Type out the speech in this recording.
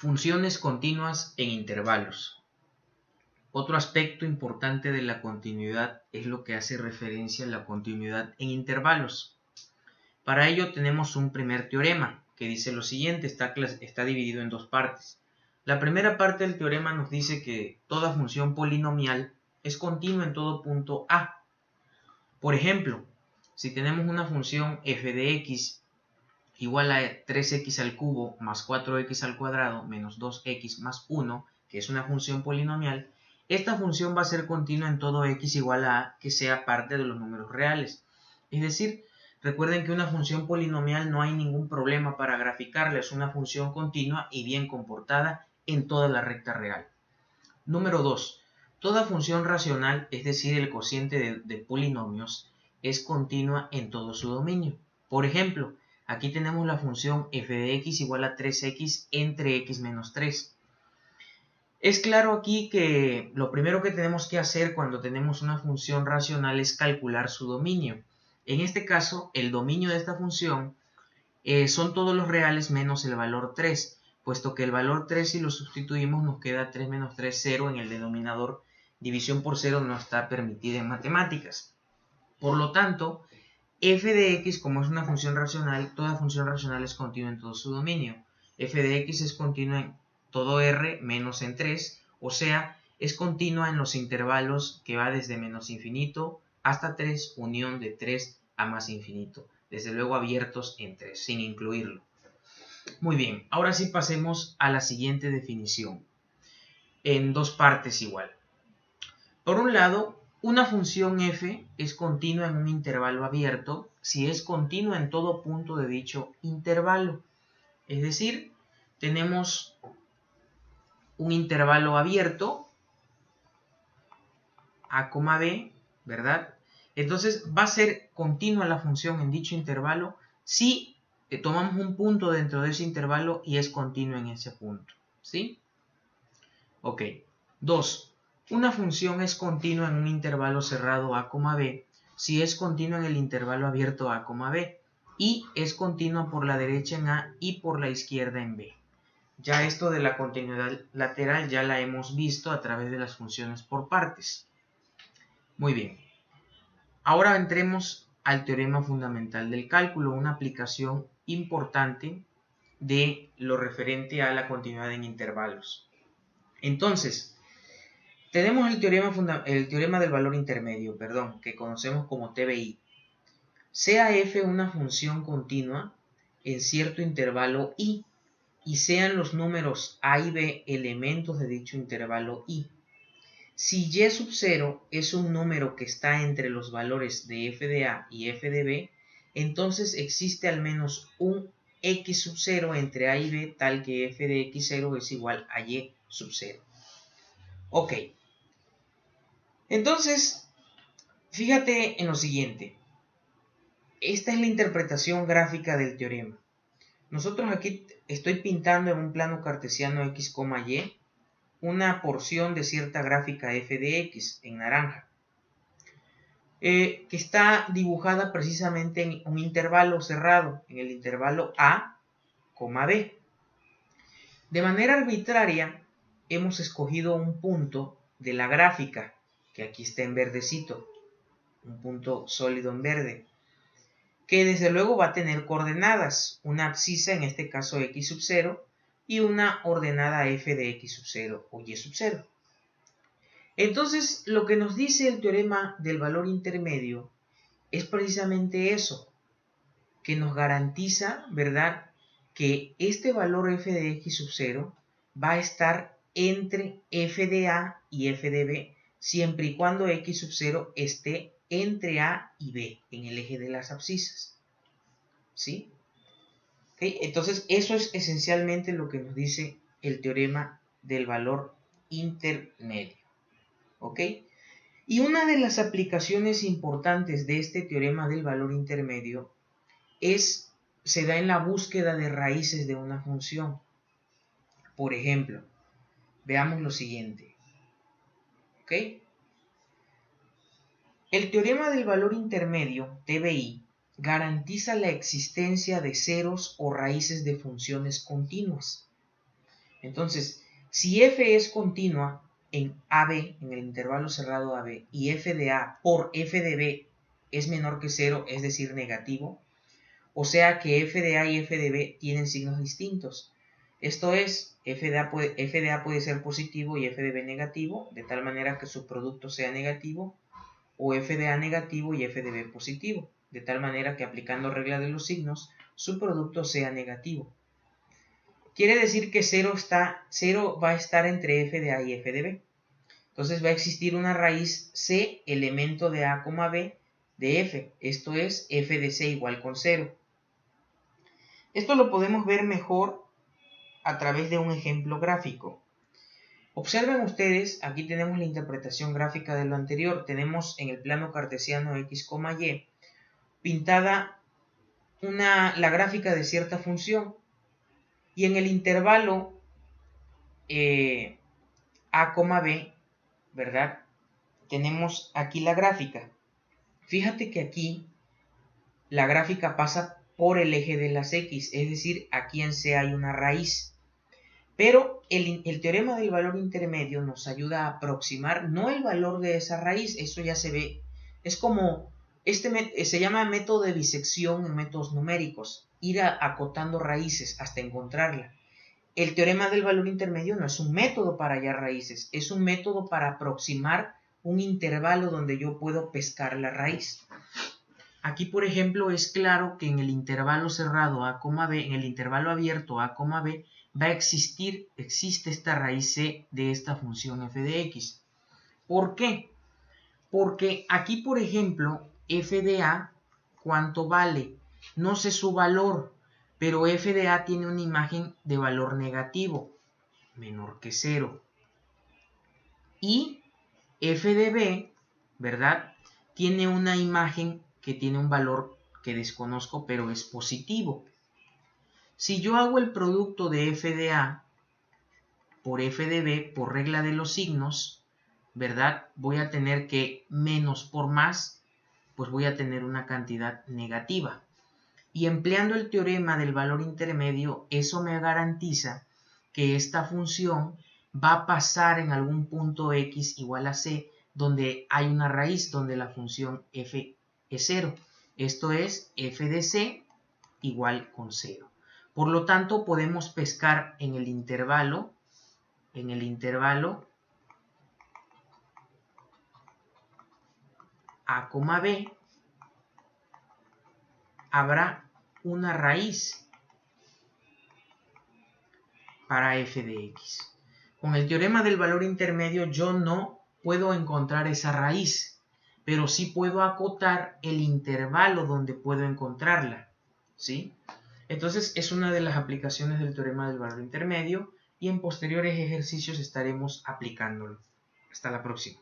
Funciones continuas en intervalos. Otro aspecto importante de la continuidad es lo que hace referencia a la continuidad en intervalos. Para ello tenemos un primer teorema que dice lo siguiente, está dividido en dos partes. La primera parte del teorema nos dice que toda función polinomial es continua en todo punto A. Por ejemplo, si tenemos una función f de x igual a 3x al cubo más 4x al cuadrado menos 2x más 1, que es una función polinomial, esta función va a ser continua en todo x igual a a que sea parte de los números reales. Es decir, recuerden que una función polinomial no hay ningún problema para graficarla, es una función continua y bien comportada en toda la recta real. Número 2. Toda función racional, es decir, el cociente de polinomios, es continua en todo su dominio. Por ejemplo, aquí tenemos la función f de x igual a 3x entre x menos 3. Es claro aquí que lo primero que tenemos que hacer cuando tenemos una función racional es calcular su dominio. En este caso, el dominio de esta función son todos los reales menos el valor 3, puesto que el valor 3 si lo sustituimos nos queda 3 menos 3, 0 en el denominador. División por 0 no está permitida en matemáticas. Por lo tanto, f de x, como es una función racional, toda función racional es continua en todo su dominio. F de x es continua en todo r menos en 3, o sea, es continua en los intervalos que va desde menos infinito hasta 3, unión de 3 a más infinito. Desde luego abiertos en 3, sin incluirlo. Muy bien, ahora sí pasemos a la siguiente definición, en dos partes igual. Por un lado, una función f es continua en un intervalo abierto si es continua en todo punto de dicho intervalo. Es decir, tenemos un intervalo abierto, a, b, ¿verdad? Entonces va a ser continua la función en dicho intervalo si tomamos un punto dentro de ese intervalo y es continua en ese punto, ¿sí? Ok. 2. Una función es continua en un intervalo cerrado a, b si es continua en el intervalo abierto a, b y es continua por la derecha en a y por la izquierda en b. Ya esto de la continuidad lateral ya la hemos visto a través de las funciones por partes. Muy bien. Ahora entremos al teorema fundamental del cálculo, una aplicación importante de lo referente a la continuidad en intervalos. Entonces, tenemos el teorema del valor intermedio, que conocemos como TBI. Sea f una función continua en cierto intervalo i y sean los números a y b elementos de dicho intervalo i. Si y sub 0 es un número que está entre los valores de f de a y f de b, entonces existe al menos un x sub 0 entre a y b tal que f de x0 es igual a y sub 0. Ok. Entonces, fíjate en lo siguiente. Esta es la interpretación gráfica del teorema. Nosotros aquí estoy pintando en un plano cartesiano x, y una porción de cierta gráfica f de x en naranja, que está dibujada precisamente en un intervalo cerrado, en el intervalo a, b. De manera arbitraria, hemos escogido un punto de la gráfica, que aquí está en verdecito, un punto sólido en verde, que desde luego va a tener coordenadas, una abscisa, en este caso x sub 0, y una ordenada f de x sub 0 o y sub 0. Entonces, lo que nos dice el teorema del valor intermedio es precisamente eso, que nos garantiza, ¿verdad?, que este valor f de x sub 0 va a estar entre f de a y f de b, siempre y cuando x sub 0 esté entre a y b, en el eje de las abscisas. ¿Sí? ¿Okay? Entonces, eso es esencialmente lo que nos dice el teorema del valor intermedio. ¿Ok? Y una de las aplicaciones importantes de este teorema del valor intermedio se da en la búsqueda de raíces de una función. Por ejemplo, veamos lo siguiente. ¿Ok? El teorema del valor intermedio, TBI, garantiza la existencia de ceros o raíces de funciones continuas. Entonces, si f es continua en AB, en el intervalo cerrado AB, y f de A por f de B es menor que 0, es decir, negativo, o sea que f de A y f de B tienen signos distintos. Esto es, f de A puede ser positivo y f de B negativo, de tal manera que su producto sea negativo, o f de A negativo y f de B positivo, de tal manera que aplicando regla de los signos, su producto sea negativo. Quiere decir que 0 va a estar entre f de A y f de B. Entonces va a existir una raíz C, elemento de A, B, de f. Esto es, f de C igual con 0. Esto lo podemos ver mejor a través de un ejemplo gráfico. Observen ustedes, aquí tenemos la interpretación gráfica de lo anterior. Tenemos en el plano cartesiano x, y pintada la gráfica de cierta función. Y en el intervalo A, B, ¿verdad? Tenemos aquí la gráfica. Fíjate que aquí la gráfica pasa por el eje de las X, es decir, aquí en C hay una raíz. Pero el teorema del valor intermedio nos ayuda a aproximar no el valor de esa raíz, eso ya se ve. Es como, se llama método de disección en métodos numéricos, ir acotando raíces hasta encontrarla. El teorema del valor intermedio no es un método para hallar raíces, es un método para aproximar un intervalo donde yo puedo pescar la raíz. Aquí, por ejemplo, es claro que en el intervalo cerrado A, B, en el intervalo abierto A, B, existe esta raíz C de esta función f de x. ¿Por qué? Porque aquí, por ejemplo, f de A, ¿cuánto vale? No sé su valor, pero f de A tiene una imagen de valor negativo, menor que 0. Y f de B, ¿verdad? Tiene una imagen que tiene un valor que desconozco, pero es positivo. Si yo hago el producto de f de A por f de B, por regla de los signos, ¿verdad? Voy a tener que menos por más, pues voy a tener una cantidad negativa. Y empleando el teorema del valor intermedio, eso me garantiza que esta función va a pasar en algún punto x igual a c, donde hay una raíz, donde la función f es 0. Esto es f de c igual con 0. Por lo tanto, podemos pescar en el intervalo A, B, habrá una raíz para f de x. Con el teorema del valor intermedio yo no puedo encontrar esa raíz, pero sí puedo acotar el intervalo donde puedo encontrarla, ¿sí? Entonces es una de las aplicaciones del teorema del valor intermedio y en posteriores ejercicios estaremos aplicándolo. Hasta la próxima.